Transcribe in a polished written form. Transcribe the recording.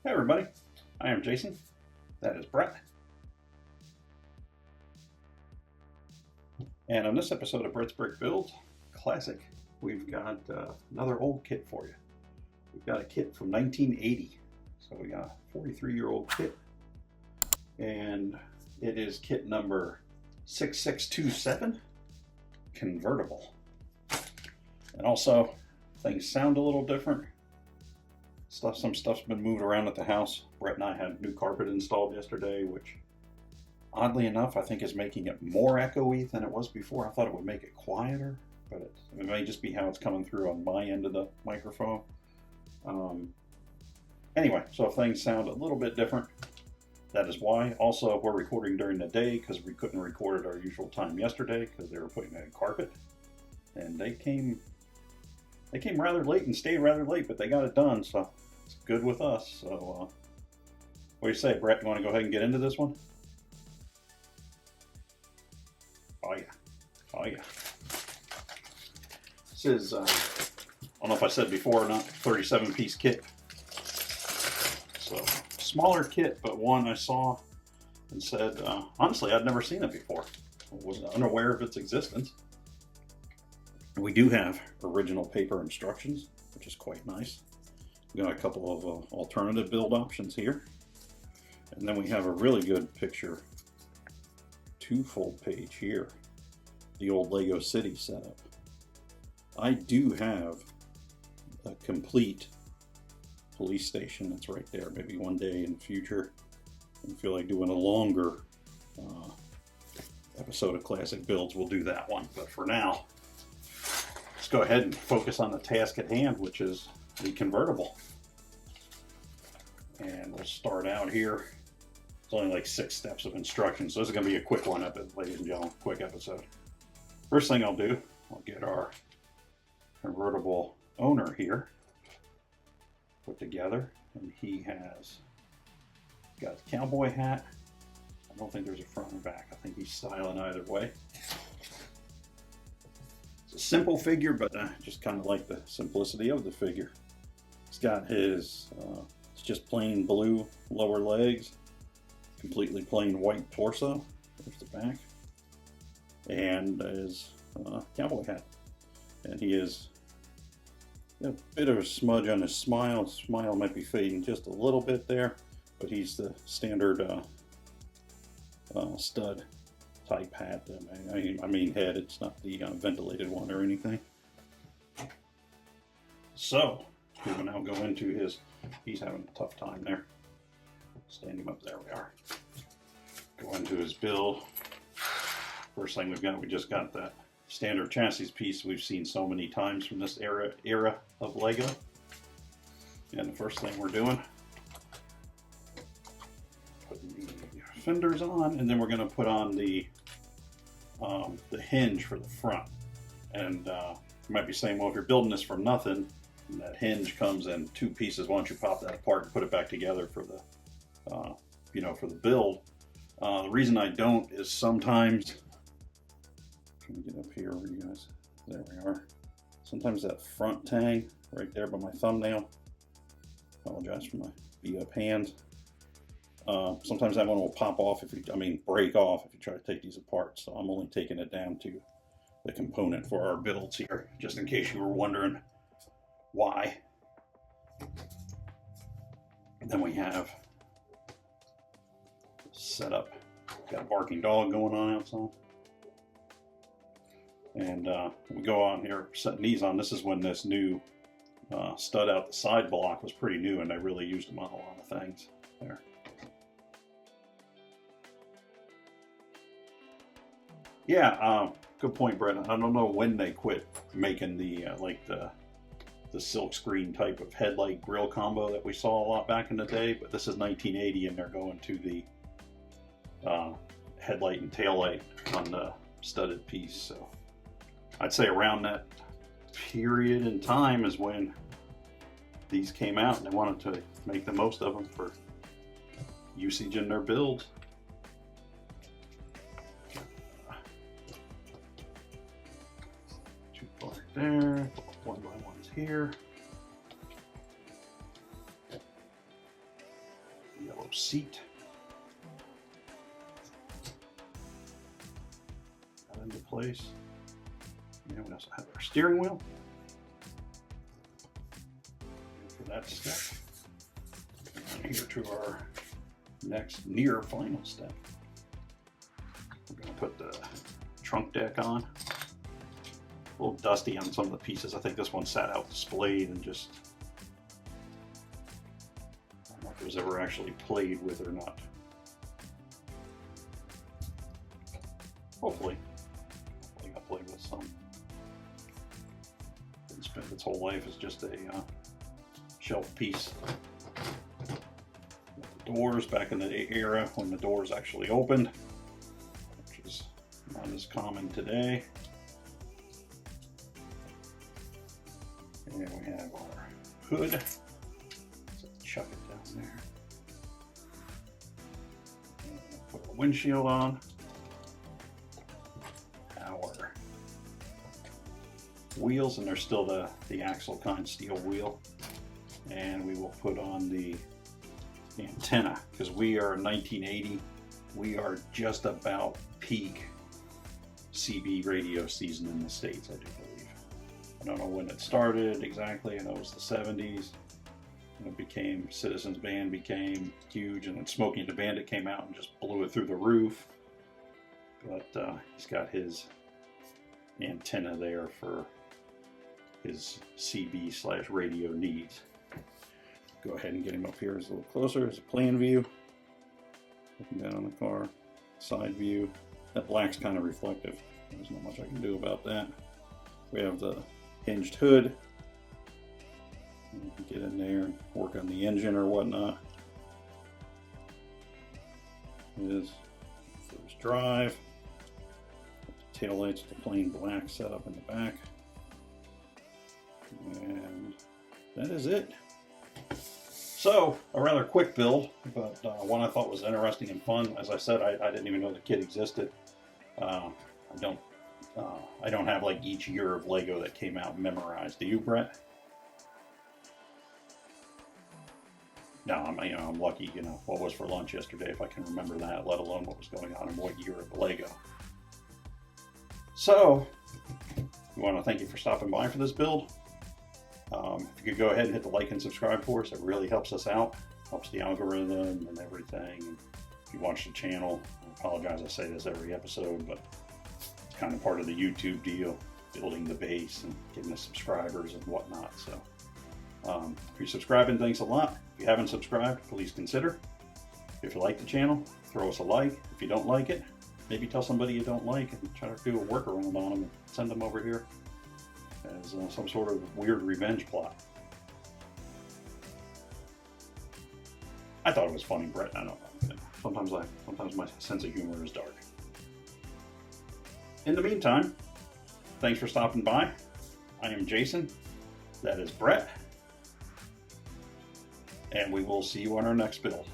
Hey everybody, I am Jason, that is Brett, and on this episode of Brett's Brick Build Classic, we've got another old kit for you. We've got a kit from 1980, so we got a 43-year-old kit, and it is kit number 6627, Convertible. And also, things sound a little different. Some stuff's been moved around at the house. Brett and I had new carpet installed yesterday, which oddly enough I think is making it more echoey than it was before. I thought it would make it quieter, but it may just be how it's coming through on my end of the microphone. Anyway, so if things sound a little bit different, that is why. Also, we're recording during the day because we couldn't record at our usual time yesterday because they were putting in carpet, and they came rather late and stayed rather late, but they got it done, so it's good with us. So, what do you say, Brett? You want to go ahead and get into this one? Oh yeah, oh yeah. This is, I don't know if I said before or not, 37-piece kit. So, smaller kit, but one I saw and said, honestly, I'd never seen it before. I was unaware of its existence. We do have original paper instructions, which is quite nice. We've got a couple of alternative build options here. And then we have a really good picture, two-fold page here, the old Lego City setup. I do have a complete police station that's right there. Maybe one day in the future, I feel like doing a longer episode of Classic Builds, we'll do that one. But for now, let's go ahead and focus on the task at hand, which is the convertible. And we'll start out here. It's only like 6 steps of instructions, so this is going to be a quick one, ladies and gentlemen, quick episode. First thing I'll do, I'll get our convertible owner here put together, and he has got the cowboy hat. I don't think there's a front and back. I think he's styling either way. It's a simple figure, but I just kind of like the simplicity of the figure. He's got his, it's just plain blue lower legs, completely plain white torso. There's the back. And his cowboy hat. And he is a bit of a smudge on his smile. His smile might be fading just a little bit there, but he's the standard stud type hat. I mean head, it's not the ventilated one or anything. So, we will now go into his, he's having a tough time there. Stand him up, there we are. Go into his build. First thing we just got that standard chassis piece we've seen so many times from this era of Lego. And the first thing we're doing, putting the fenders on, and then we're going to put on the hinge for the front. And you might be saying, well, if you're building this from nothing, and that hinge comes in 2 pieces, why don't you pop that apart and put it back together for the for the build. The reason I don't is sometimes, let me get up here where you guys, there we are. Sometimes that front tang right there by my thumbnail, apologize for my beat up hands. Sometimes that one will pop off break off if you try to take these apart. So I'm only taking it down to the component for our builds here, just in case you were wondering why. Then we have setup. Got a barking dog going on outside. And we go on here setting these on. This is when this new stud out the side block was pretty new, and I really used them on a lot of things there. Yeah, good point, Brett. I don't know when they quit making the the silk screen type of headlight grill combo that we saw a lot back in the day, but this is 1980 and they're going to the headlight and tail light on the studded piece. So I'd say around that period in time is when these came out, and they wanted to make the most of them for usage in their builds. Two part there, 1x1s here. seat. Got into place. And we also have our steering wheel. And for that step, and here to our next near final step. We're going to put the trunk deck on. A little dusty on some of the pieces. I think this one sat out displayed and just, I don't know if it was ever actually played with or not. Hopefully got played with some. Didn't spend its whole life as just a shelf piece. The doors back in the era when the doors actually opened, which is not as common today. And we have our hood. So chuck it down there. And put a windshield on. Our wheels, and they're still the axle kind steel wheel. And we will put on the antenna because we are 1980. We are just about peak CB radio season in the States, I do believe. I don't know when it started exactly. I know it was the 70s. And it became, Citizens Band became huge, and then Smokey and the Bandit came out and just blew it through the roof. But he's got his antenna there for his CB/radio needs. Go ahead and get him up here a little closer. There's a plan view. Looking down on the car. Side view. That black's kind of reflective. There's not much I can do about that. We have the hinged hood. You can get in there and work on the engine or whatnot. There's drive. The tail lights with the plain black setup in the back. And that is it. So, a rather quick build, but one I thought was interesting and fun. As I said, I didn't even know the kit existed. I don't have like each year of Lego that came out memorized. Do you, Brett? No, I'm lucky. What was for lunch yesterday, if I can remember that, let alone what was going on in what year of Lego. So, we want to thank you for stopping by for this build. If you could go ahead and hit the like and subscribe for us, it really helps us out, helps the algorithm and everything. And if you watch the channel, I apologize, I say this every episode, but it's kind of part of the YouTube deal, building the base and getting the subscribers and whatnot. So if you're subscribing, thanks a lot. If you haven't subscribed, please consider. If you like the channel, throw us a like. If you don't like it, maybe tell somebody you don't like and try to do a workaround on them and send them over here as some sort of weird revenge plot. I thought it was funny, Brett. I don't know. Sometimes my sense of humor is dark. In the meantime, thanks for stopping by. I am Jason. That is Brett. And we will see you on our next build.